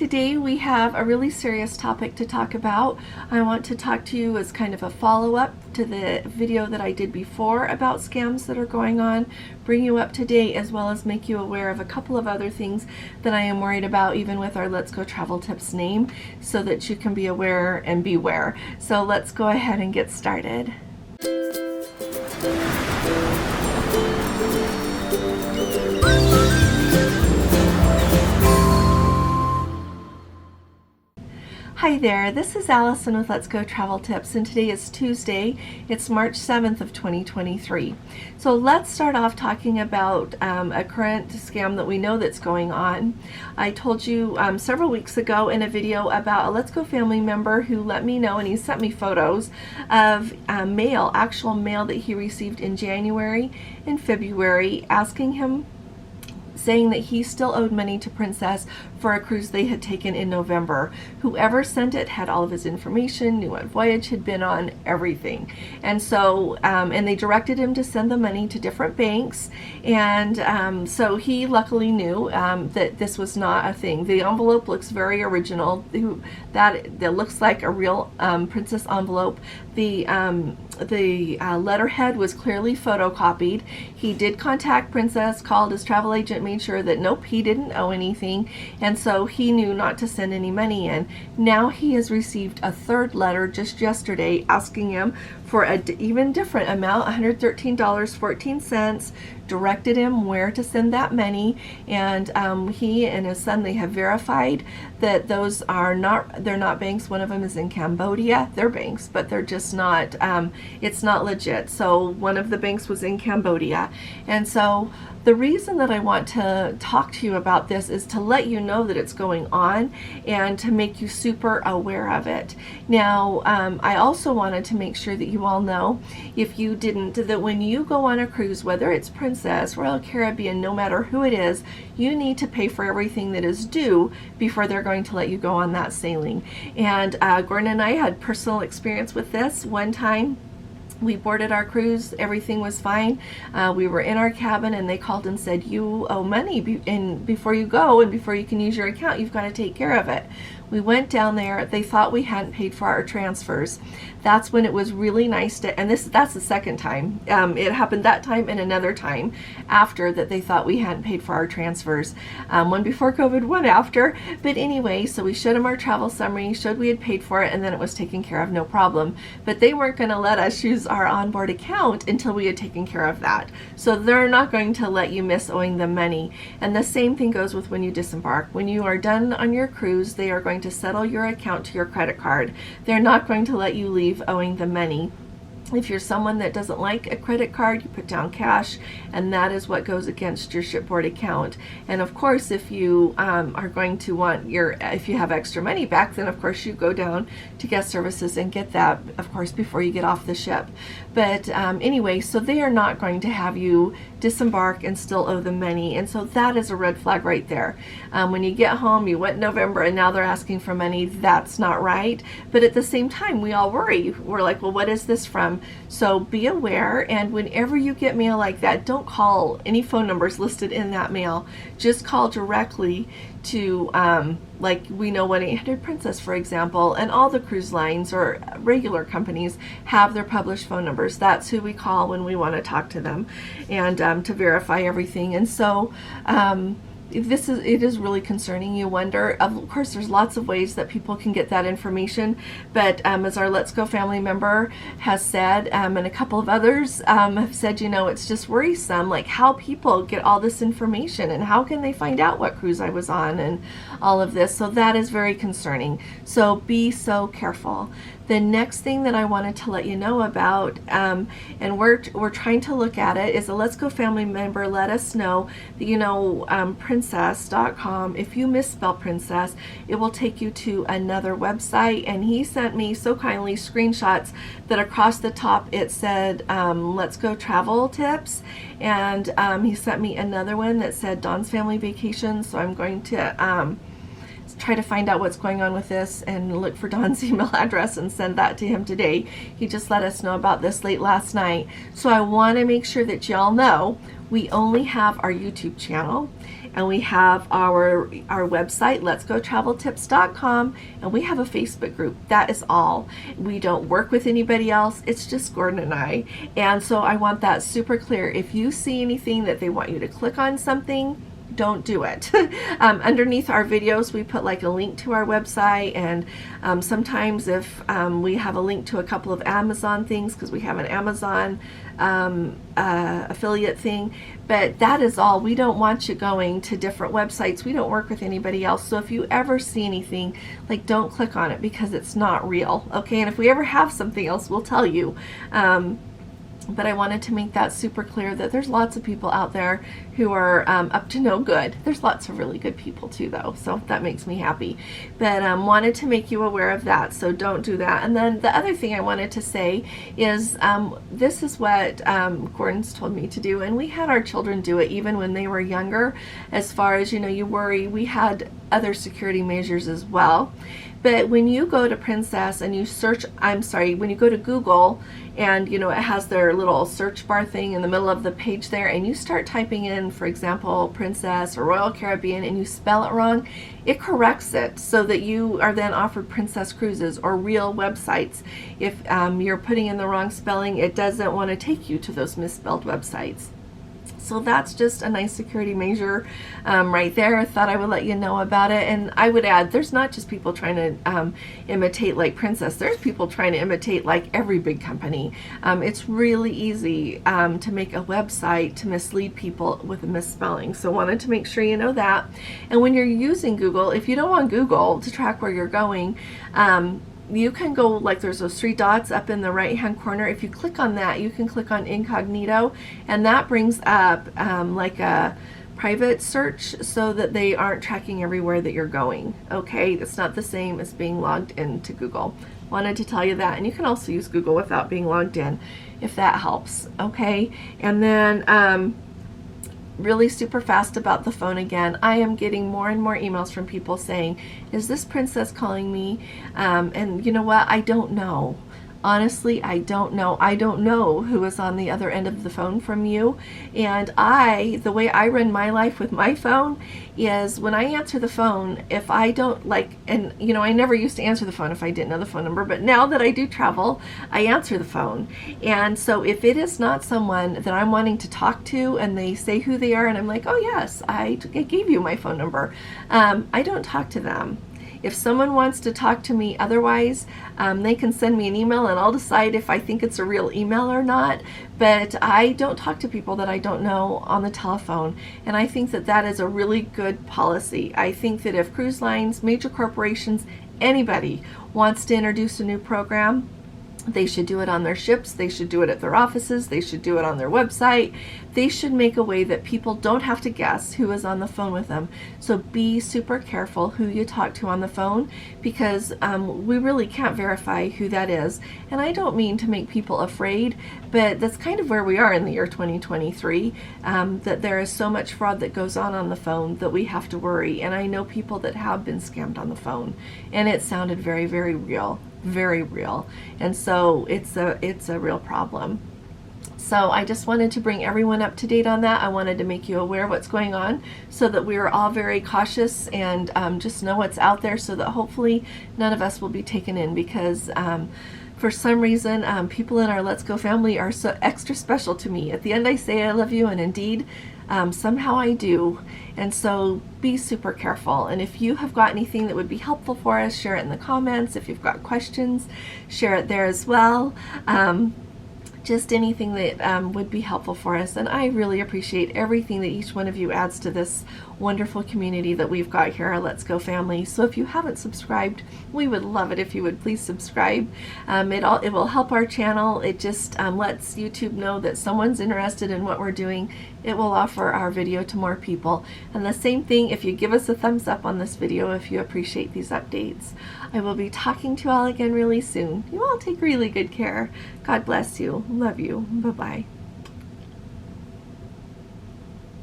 Today we have a really serious topic to talk about. I want to talk to you as kind of a follow-up to the video that I did before about scams that are going on, bring you up to date, as well as make you aware of a couple of other things that I am worried about, even with our Let's Go Travel Tips name, so that you can be aware and beware. So let's go ahead and get started. Hi there, this is Allison with Let's Go Travel Tips, and today is Tuesday. It's March 7th of 2023. So let's start off talking about a current scam that we know that's going on. I told you several weeks ago in a video about a Let's Go family member who let me know, and he sent me photos of mail, actual mail that he received in January and February, saying that he still owed money to Princess for a cruise they had taken in November. Whoever sent it had all of his information, knew what voyage he'd been on, everything. And so, and they directed him to send the money to different banks. And so he luckily knew that this was not a thing. The envelope looks very original. That looks like a real Princess envelope. The letterhead was clearly photocopied. He did contact Princess, called his travel agent, made sure that nope, he didn't owe anything, and so he knew not to send any money in. Now he has received a third letter just yesterday asking him for an even different amount, $113.14, directed him where to send that money, and he and his son, they have verified that those are they're not banks. One of them is in Cambodia. They're banks, but they're just not, it's not legit. So one of the banks was in Cambodia. And so the reason that I want to talk to you about this is to let you know that it's going on and to make you super aware of it. Now, I also wanted to make sure that you all know, if you didn't, that when you go on a cruise, whether it's Princess, Royal Caribbean, no matter who it is, you need to pay for everything that is due before they're going to let you go on that sailing. And Gordon and I had personal experience with this. One time we boarded our cruise, everything was fine. We were in our cabin and they called and said, you owe money, and before you go and before you can use your account, you've got to take care of it. We went down there, they thought we hadn't paid for our transfers. That's when it was really nice to, and that's the second time. It happened that time and another time after that they thought we hadn't paid for our transfers. One before COVID, one after. But anyway, so we showed them our travel summary, showed we had paid for it, and then it was taken care of, no problem. But they weren't going to let us use our onboard account until we had taken care of that. So they're not going to let you miss owing them money. And the same thing goes with when you disembark. When you are done on your cruise, they are going to settle your account to your credit card. They're not going to let you leave owing the money. If you're someone that doesn't like a credit card, you put down cash, and that is what goes against your shipboard account. And of course, if you are going to want if you have extra money back, then of course you go down to guest services and get that, of course, before you get off the ship. But anyway, so they are not going to have you disembark and still owe them money. And so that is a red flag right there. When you get home, you went in November and now they're asking for money. That's not right. But at the same time, we all worry. We're like, well, what is this from? So be aware, and whenever you get mail like that, don't call any phone numbers listed in that mail. Just call directly to, like we know 1-800-PRINCESS, for example, and all the cruise lines or regular companies have their published phone numbers. That's who we call when we want to talk to them and to verify everything. And so it is really concerning. You wonder, of course, there's lots of ways that people can get that information, but as our Let's Go family member has said, and a couple of others have said, it's just worrisome, like how people get all this information and how can they find out what cruise I was on and all of this. So that is very concerning. So be so careful. The next thing that I wanted to let you know about, and we're trying to look at it, is a Let's Go family member let us know that, princess.com, if you misspell princess, it will take you to another website. And he sent me so kindly screenshots that across the top it said Let's Go Travel Tips, and he sent me another one that said Dawn's Family Vacations. So I'm going to try to find out what's going on with this and look for Don's email address and send that to him today. He just let us know about this late last night. So I want to make sure that y'all know we only have our YouTube channel, and we have our website, letsgotraveltips.com, and we have a Facebook group. That is all. We don't work with anybody else. It's just Gordon and I. And so I want that super clear. If you see anything that they want you to click on something, don't do it. Underneath our videos, we put like a link to our website, and sometimes if we have a link to a couple of Amazon things, because we have an Amazon affiliate thing, but that is all. We don't want you going to different websites. We don't work with anybody else. So if you ever see anything, like, don't click on it, because it's not real. Okay, and if we ever have something else, we'll tell you. But I wanted to make that super clear that there's lots of people out there who are up to no good. There's lots of really good people too, though, so that makes me happy. But wanted to make you aware of that, so don't do that. And then the other thing I wanted to say is this is what Gordon's told me to do, and we had our children do it even when they were younger. As far as, you worry, we had other security measures as well. But when you go to Princess and you search, when you go to Google and, it has their little search bar thing in the middle of the page there, and you start typing in, for example, Princess or Royal Caribbean, and you spell it wrong, it corrects it so that you are then offered Princess Cruises or real websites. If you're putting in the wrong spelling, it doesn't want to take you to those misspelled websites. So that's just a nice security measure right there. I thought I would let you know about it. And I would add, there's not just people trying to imitate like Princess. There's people trying to imitate like every big company. It's really easy to make a website to mislead people with a misspelling. So wanted to make sure you know that. And when you're using Google, if you don't want Google to track where you're going, you can go, like, there's those three dots up in the right hand corner. If you click on that, you can click on incognito, and that brings up like a private search so that they aren't tracking everywhere that you're going. Okay, it's not the same as being logged into Google. Wanted to tell you that. And you can also use Google without being logged in if that helps. Okay, and then really super fast about the phone again. I am getting more and more emails from people saying, is this Princess calling me? And you know what? I don't know. Honestly, I don't know. I don't know who is on the other end of the phone from you. And the way I run my life with my phone is when I answer the phone, if I don't I never used to answer the phone if I didn't know the phone number, but now that I do travel, I answer the phone. And so if it is not someone that I'm wanting to talk to and they say who they are and I'm like, oh yes, I gave you my phone number, I don't talk to them. If someone wants to talk to me otherwise, they can send me an email and I'll decide if I think it's a real email or not. But I don't talk to people that I don't know on the telephone. And I think that that is a really good policy. I think that if cruise lines, major corporations, anybody wants to introduce a new program, they should do it on their ships, they should do it at their offices, they should do it on their website. They should make a way that people don't have to guess who is on the phone with them. So be super careful who you talk to on the phone, because we really can't verify who that is. And I don't mean to make people afraid, but that's kind of where we are in the year 2023, that there is so much fraud that goes on the phone that we have to worry. And I know people that have been scammed on the phone, and it sounded very, very real. Very real. And so it's a real problem. So I just wanted to bring everyone up to date on that. I wanted to make you aware of what's going on so that we are all very cautious and just know what's out there, so that hopefully none of us will be taken in, because for some reason people in our Let's Go family are so extra special to me. At the end I say I love you, and indeed somehow I do. And so be super careful. And if you have got anything that would be helpful for us, share it in the comments. If you've got questions, share it there as well. Just anything that would be helpful for us. And I really appreciate everything that each one of you adds to this wonderful community that we've got here, our Let's Go family. So if you haven't subscribed, we would love it if you would please subscribe. It will help our channel. It just lets YouTube know that someone's interested in what we're doing. It will offer our video to more people. And the same thing if you give us a thumbs up on this video if you appreciate these updates. I will be talking to you all again really soon. You all take really good care. God bless you. Love you. Bye-bye.